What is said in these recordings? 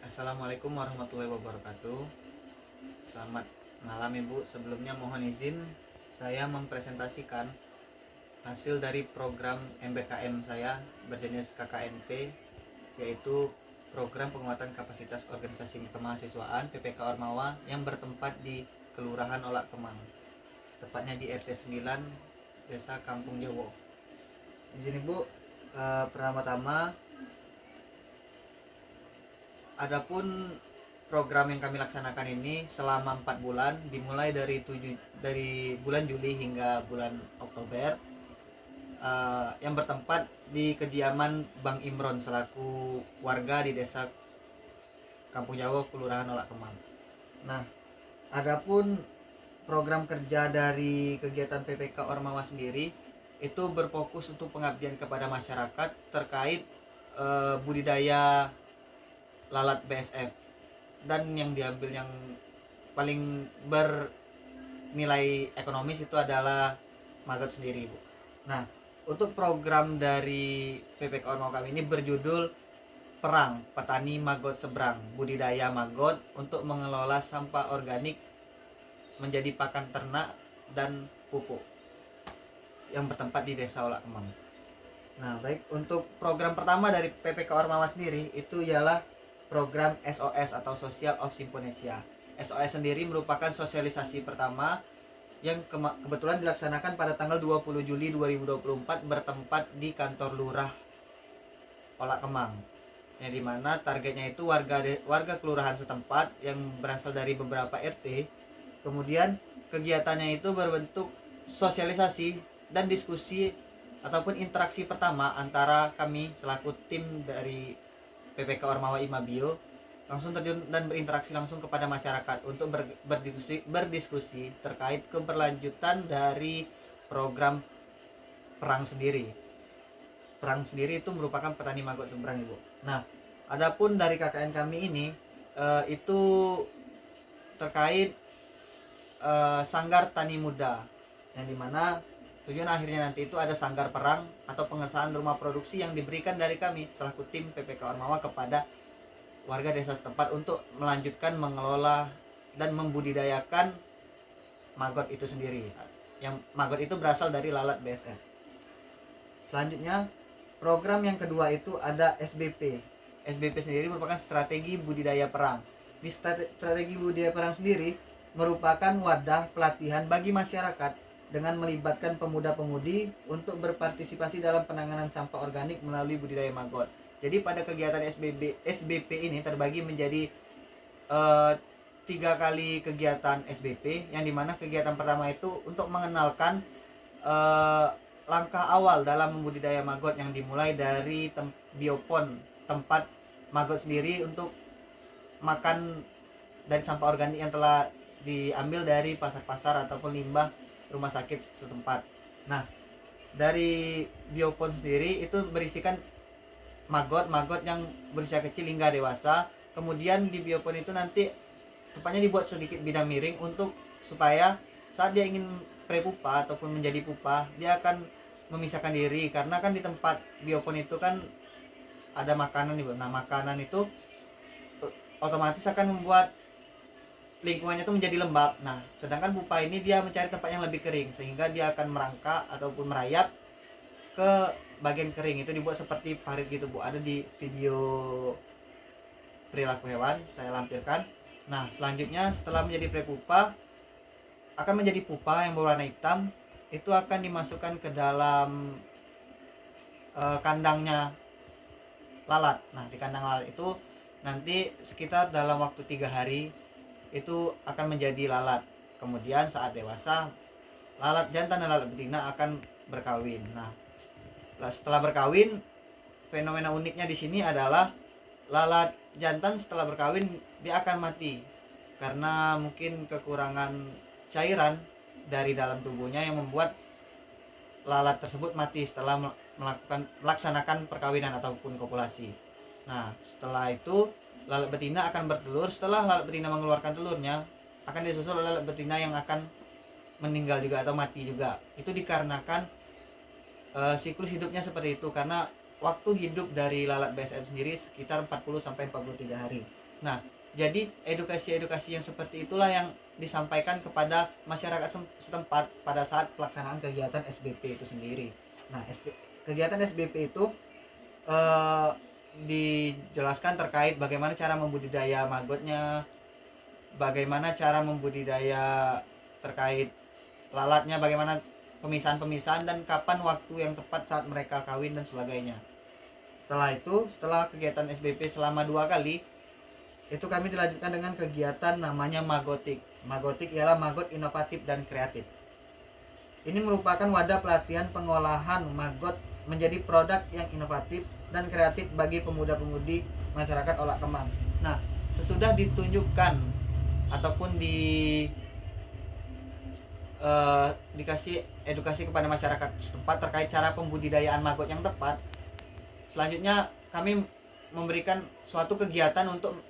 Assalamualaikum warahmatullahi wabarakatuh. Selamat malam Ibu. Sebelumnya mohon izin saya mempresentasikan hasil dari program MBKM saya berjenis KKNT, yaitu program penguatan kapasitas organisasi kemahasiswaan PPK Ormawa yang bertempat di Kelurahan Olak Kemang, tepatnya di RT 9 Desa Kampung Jawo. Izin Ibu, pertama-tama adapun program yang kami laksanakan ini selama 4 bulan, dimulai dari bulan Juli hingga bulan Oktober, yang bertempat di kediaman Bang Imron selaku warga di desa Kampung Jawa, Kelurahan Olak Kemang. Nah, adapun program kerja dari kegiatan PPK Ormawa sendiri itu berfokus untuk pengabdian kepada masyarakat terkait budidaya lalat BSF, dan yang diambil yang paling bernilai ekonomis itu adalah maggot sendiri, Bu. Nah, untuk program dari PPK Ormawa kami ini berjudul Perang Petani Maggot Seberang, budidaya maggot untuk mengelola sampah organik menjadi pakan ternak dan pupuk, yang bertempat di Desa Olak Kemang. Nah, baik, untuk program pertama dari PPK Ormawa sendiri itu ialah program SOS atau Social of Simponesia. SOS sendiri merupakan sosialisasi pertama yang kebetulan dilaksanakan pada tanggal 20 Juli 2024 bertempat di kantor Lurah Olak Kemang. Yang dimana targetnya itu warga kelurahan setempat yang berasal dari beberapa RT. Kemudian kegiatannya itu berbentuk sosialisasi dan diskusi ataupun interaksi pertama antara kami selaku tim dari PPK Ormawa Imabio langsung terjun dan berinteraksi langsung kepada masyarakat untuk berdiskusi terkait keberlanjutan dari program perang sendiri. Perang sendiri itu merupakan petani maggot seberang, Ibu. Nah, adapun dari KKN kami ini itu terkait sanggar tani muda, yang dimana tujuan akhirnya nanti itu ada sanggar perang atau pengesahan rumah produksi yang diberikan dari kami selaku tim PPK Ormawa kepada warga desa setempat untuk melanjutkan mengelola dan membudidayakan maggot itu sendiri. Yang maggot itu berasal dari lalat BSF. Selanjutnya, program yang kedua itu ada SBP. SBP sendiri merupakan strategi budidaya perang. Di strategi budidaya perang sendiri merupakan wadah pelatihan bagi masyarakat dengan melibatkan pemuda-pemudi untuk berpartisipasi dalam penanganan sampah organik melalui budidaya maggot. Jadi pada kegiatan SBP ini terbagi menjadi 3 kali kegiatan SBP, yang dimana kegiatan pertama itu untuk mengenalkan langkah awal dalam membudidaya maggot yang dimulai dari biopon tempat maggot sendiri untuk makan dari sampah organik yang telah diambil dari pasar-pasar ataupun limbah rumah sakit setempat. Nah, dari biopon sendiri itu berisikan maggot yang berusia kecil hingga dewasa. Kemudian di biopon itu nanti tempatnya dibuat sedikit bidang miring untuk supaya saat dia ingin prepupa ataupun menjadi pupa, dia akan memisahkan diri, karena kan di tempat biopon itu kan ada makanan nih. Nah, makanan itu otomatis akan membuat lingkungannya itu menjadi lembab. Nah, sedangkan pupa ini dia mencari tempat yang lebih kering sehingga dia akan merangkak ataupun merayap ke bagian kering. Itu dibuat seperti parit gitu, Bu. Ada di video perilaku hewan saya lampirkan. Nah, selanjutnya setelah menjadi prepupa akan menjadi pupa yang berwarna hitam, itu akan dimasukkan ke dalam kandangnya lalat. Nah, di kandang lalat itu nanti sekitar dalam waktu 3 hari itu akan menjadi lalat. Kemudian saat dewasa, lalat jantan dan lalat betina akan berkawin. Nah, setelah berkawin, fenomena uniknya di sini adalah lalat jantan setelah berkawin dia akan mati karena mungkin kekurangan cairan dari dalam tubuhnya yang membuat lalat tersebut mati setelah melaksanakan perkawinan ataupun kopulasi. Nah, setelah itu lalat betina akan bertelur. Setelah lalat betina mengeluarkan telurnya, akan disusul oleh lalat betina yang akan meninggal juga atau mati juga. Itu dikarenakan siklus hidupnya seperti itu, karena waktu hidup dari lalat BSF sendiri sekitar 40 sampai 43 hari. Nah, jadi edukasi-edukasi yang seperti itulah yang disampaikan kepada masyarakat setempat pada saat pelaksanaan kegiatan SBP itu sendiri. Nah, kegiatan SBP itu eh, dijelaskan terkait bagaimana cara membudidaya magotnya, bagaimana cara membudidaya terkait lalatnya, bagaimana pemisahan-pemisahan dan kapan waktu yang tepat saat mereka kawin dan sebagainya. Setelah kegiatan SBP selama 2 kali, itu kami dilanjutkan dengan kegiatan namanya Magotik. Magotik ialah magot inovatif dan kreatif. Ini merupakan wadah pelatihan pengolahan magot menjadi produk yang inovatif dan kreatif bagi pemuda-pemudi masyarakat Olak Kemang. Nah, sesudah ditunjukkan ataupun dikasih edukasi kepada masyarakat setempat terkait cara pembudidayaan magot yang tepat, selanjutnya kami memberikan suatu kegiatan untuk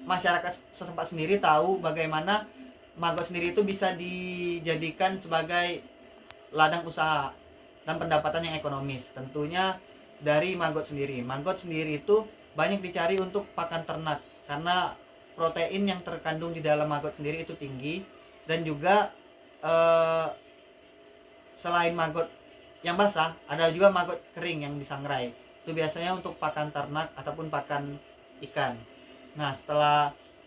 masyarakat setempat sendiri tahu bagaimana magot sendiri itu bisa dijadikan sebagai ladang usaha dan pendapatan yang ekonomis. Tentunya dari maggot sendiri. Maggot sendiri itu banyak dicari untuk pakan ternak karena protein yang terkandung di dalam maggot sendiri itu tinggi, dan juga selain maggot yang basah, ada juga maggot kering yang disangrai. Itu biasanya untuk pakan ternak ataupun pakan ikan. Nah,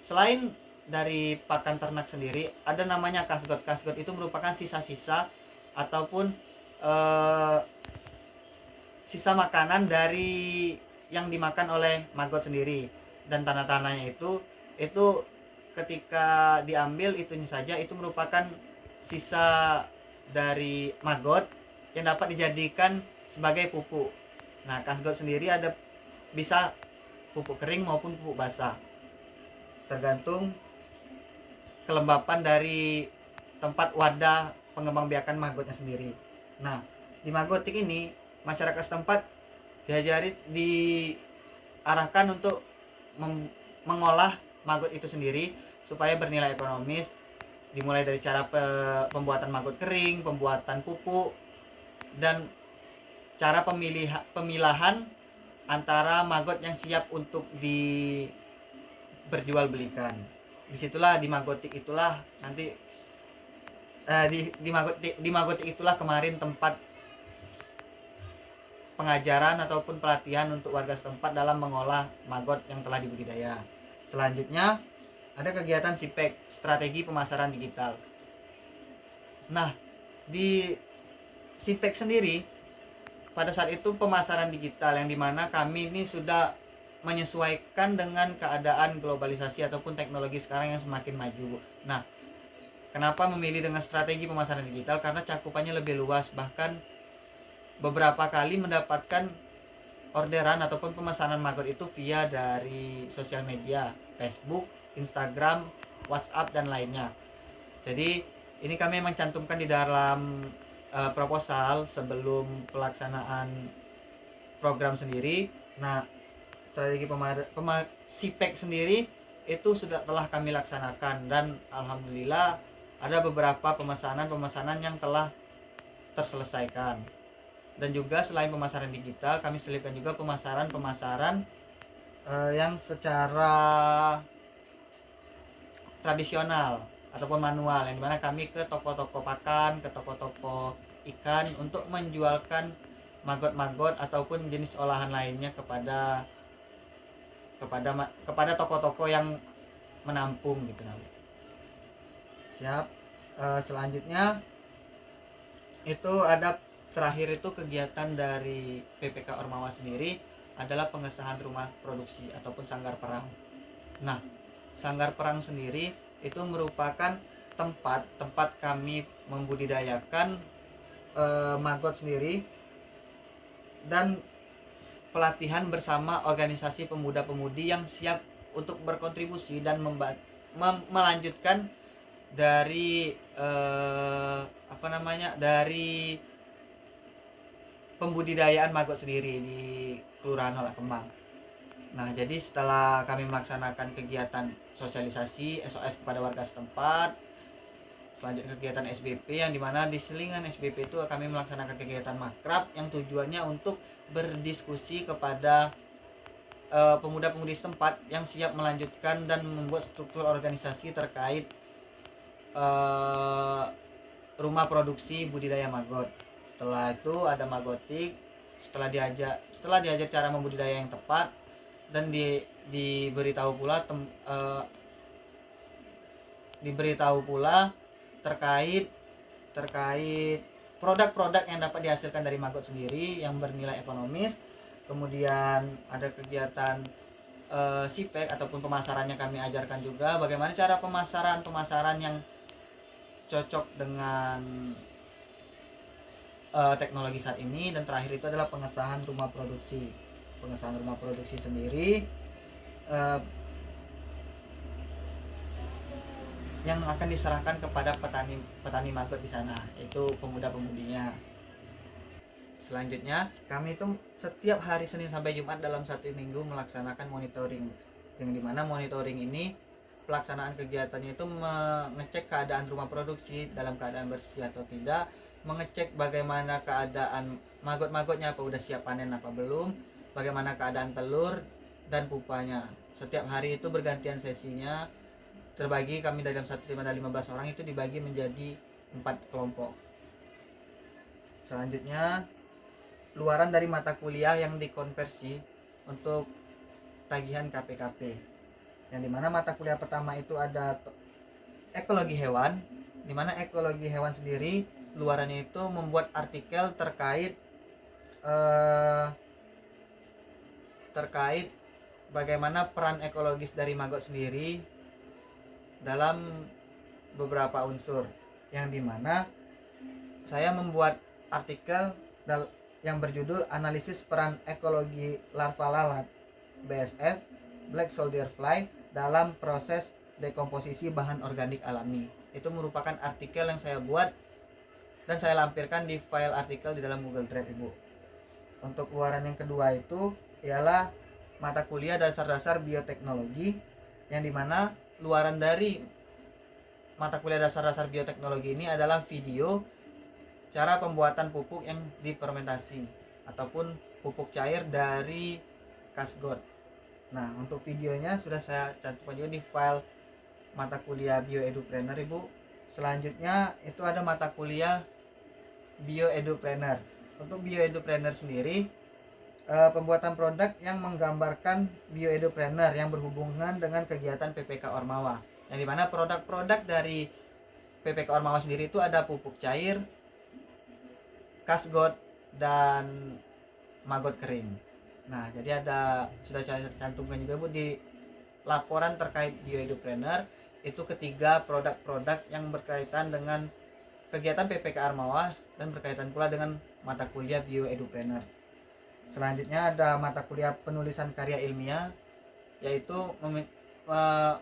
selain dari pakan ternak sendiri, ada namanya kasgot. Kasgot itu merupakan sisa-sisa ataupun sisa makanan dari yang dimakan oleh maggot sendiri. Dan tanah-tanahnya itu ketika diambil itunya saja, itu merupakan sisa dari maggot yang dapat dijadikan sebagai pupuk. Nah, kasgot sendiri bisa pupuk kering maupun pupuk basah, tergantung kelembapan dari tempat wadah pengembangbiakan maggotnya sendiri. Nah, di Magotik ini masyarakat setempat diarahkan untuk mengolah maggot itu sendiri supaya bernilai ekonomis, dimulai dari cara pembuatan maggot kering, pembuatan pupuk, dan cara pemilahan antara maggot yang siap untuk diperjualbelikan. Disitulah di Magotik itulah nanti di Magotik itulah kemarin tempat pengajaran ataupun pelatihan untuk warga setempat dalam mengolah maggot yang telah dibudidaya. Selanjutnya ada kegiatan SIPEK, strategi pemasaran digital. Nah, di SIPEK sendiri pada saat itu pemasaran digital yang dimana kami ini sudah menyesuaikan dengan keadaan globalisasi ataupun teknologi sekarang yang semakin maju. Nah, kenapa memilih dengan strategi pemasaran digital? Karena cakupannya lebih luas, bahkan beberapa kali mendapatkan orderan ataupun pemesanan maggot itu via dari sosial media, Facebook, Instagram, WhatsApp, dan lainnya. Jadi ini kami mencantumkan di dalam proposal sebelum pelaksanaan program sendiri. Nah, strategi SIPEK sendiri itu telah kami laksanakan, dan alhamdulillah ada beberapa pemesanan yang telah terselesaikan. Dan juga selain pemasaran digital, kami selipkan juga pemasaran yang secara tradisional ataupun manual, yang dimana kami ke toko-toko pakan, ke toko-toko ikan untuk menjualkan maggot-maggot ataupun jenis olahan lainnya kepada toko-toko yang menampung gitu. Siap. Selanjutnya itu ada terakhir itu kegiatan dari PPK Ormawa sendiri adalah pengesahan rumah produksi ataupun sanggar perang. Nah, sanggar perang sendiri itu merupakan tempat kami membudidayakan maggot sendiri dan pelatihan bersama organisasi pemuda-pemudi yang siap untuk berkontribusi dan melanjutkan dari dari pembudidayaan maggot sendiri di Kelurahan Olak Kemang. Nah, jadi setelah kami melaksanakan kegiatan sosialisasi SOS kepada warga setempat, selanjutnya kegiatan SBP yang dimana di selingan SBP itu kami melaksanakan kegiatan makrab yang tujuannya untuk berdiskusi kepada pemuda-pemudi setempat yang siap melanjutkan dan membuat struktur organisasi terkait eh, rumah produksi budidaya maggot. Setelah itu ada magotik. Setelah diajar cara membudidaya yang tepat dan diberitahu pula terkait terkait produk-produk yang dapat dihasilkan dari maggot sendiri yang bernilai ekonomis. Kemudian ada kegiatan sipek ataupun pemasarannya kami ajarkan juga bagaimana cara pemasaran yang cocok dengan teknologi saat ini. Dan terakhir itu adalah pengesahan rumah produksi sendiri yang akan diserahkan kepada petani maggot di sana, yaitu pemuda-pemudinya. Selanjutnya, kami itu setiap hari Senin sampai Jumat dalam satu minggu melaksanakan monitoring, yang dimana monitoring ini pelaksanaan kegiatannya itu mengecek keadaan rumah produksi dalam keadaan bersih atau tidak, mengecek bagaimana keadaan maggot-maggotnya, apa udah siap panen apa belum, bagaimana keadaan telur dan pupanya. Setiap hari itu bergantian sesinya, terbagi kami dalam satu tim ada 15 orang, itu dibagi menjadi 4 kelompok. Selanjutnya, luaran dari mata kuliah yang dikonversi untuk tagihan KPKP, yang dimana mata kuliah pertama itu ada ekologi hewan, dimana ekologi hewan sendiri luarannya itu membuat artikel terkait bagaimana peran ekologis dari maggot sendiri dalam beberapa unsur, yang dimana saya membuat artikel yang berjudul analisis peran ekologi larva lalat BSF Black Soldier Fly dalam proses dekomposisi bahan organik alami. Itu merupakan artikel yang saya buat dan saya lampirkan di file artikel di dalam Google Drive, Ibu. Untuk luaran yang kedua itu ialah mata kuliah dasar-dasar bioteknologi, yang dimana luaran dari mata kuliah dasar-dasar bioteknologi ini adalah video cara pembuatan pupuk yang difermentasi ataupun pupuk cair dari kasgot. Nah, untuk videonya sudah saya cantumkan juga di file mata kuliah Bioedupreneur, Ibu. Selanjutnya itu ada mata kuliah Bioedupreneur. Untuk Bioedupreneur sendiri pembuatan produk yang menggambarkan Bioedupreneur yang berhubungan dengan kegiatan PPK Ormawa. Yang dimana produk-produk dari PPK Ormawa sendiri itu ada pupuk cair, kasgot, dan maggot kering. Nah, jadi sudah saya cantumkan juga, Bu, di laporan terkait Bioedupreneur itu ketiga produk-produk yang berkaitan dengan kegiatan PPK Ormawa dan berkaitan pula dengan mata kuliah Bioedupreneur. Selanjutnya ada mata kuliah penulisan karya ilmiah, yaitu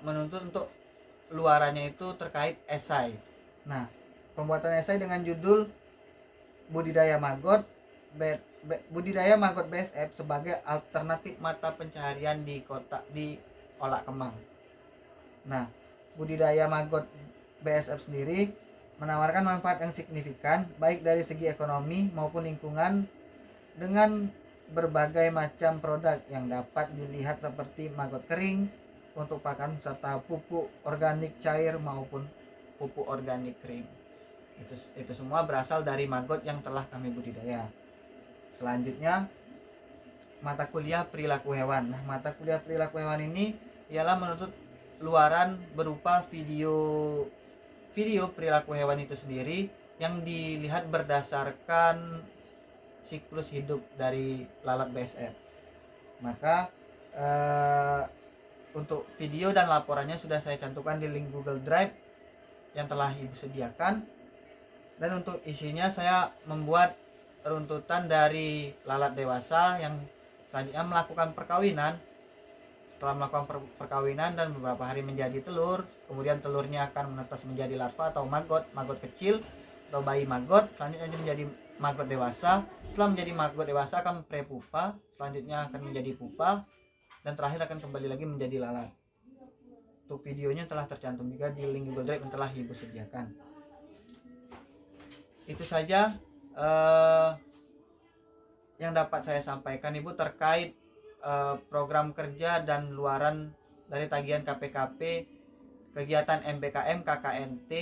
menuntut untuk luarannya itu terkait esai. Nah, pembuatan esai dengan judul budidaya maggot BSF sebagai alternatif mata pencaharian di Olak Kemang. Nah, budidaya maggot BSF sendiri menawarkan manfaat yang signifikan baik dari segi ekonomi maupun lingkungan dengan berbagai macam produk yang dapat dilihat seperti maggot kering untuk pakan serta pupuk organik cair maupun pupuk organik kering. Itu semua berasal dari maggot yang telah kami budidaya. Selanjutnya mata kuliah perilaku hewan. Nah, mata kuliah perilaku hewan ini ialah menuntut luaran berupa video perilaku hewan itu sendiri yang dilihat berdasarkan siklus hidup dari lalat BSF. Maka untuk video dan laporannya sudah saya cantumkan di link Google Drive yang telah Ibu sediakan. Dan untuk isinya saya membuat runtutan dari lalat dewasa yang selanjutnya melakukan perkawinan. Setelah melakukan perkawinan dan beberapa hari menjadi telur, kemudian telurnya akan menetas menjadi larva atau maggot kecil atau bayi maggot, selanjutnya menjadi maggot dewasa. Setelah menjadi maggot dewasa akan prepupa, selanjutnya akan menjadi pupa, dan terakhir akan kembali lagi menjadi lalat. Untuk videonya telah tercantum juga di link Google Drive yang telah Ibu sediakan. Itu saja yang dapat saya sampaikan, Ibu, terkait program kerja dan luaran dari tagihan KPKP kegiatan MBKM KKNT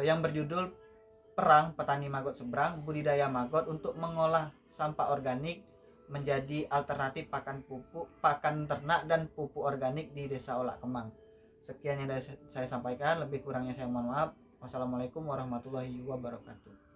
yang berjudul Perang Petani Maggot Seberang Budidaya Maggot untuk mengolah sampah organik menjadi alternatif pakan ternak dan pupuk organik di Desa Olak Kemang. Sekian yang saya sampaikan, lebih kurangnya saya mohon maaf. Wassalamualaikum warahmatullahi wabarakatuh.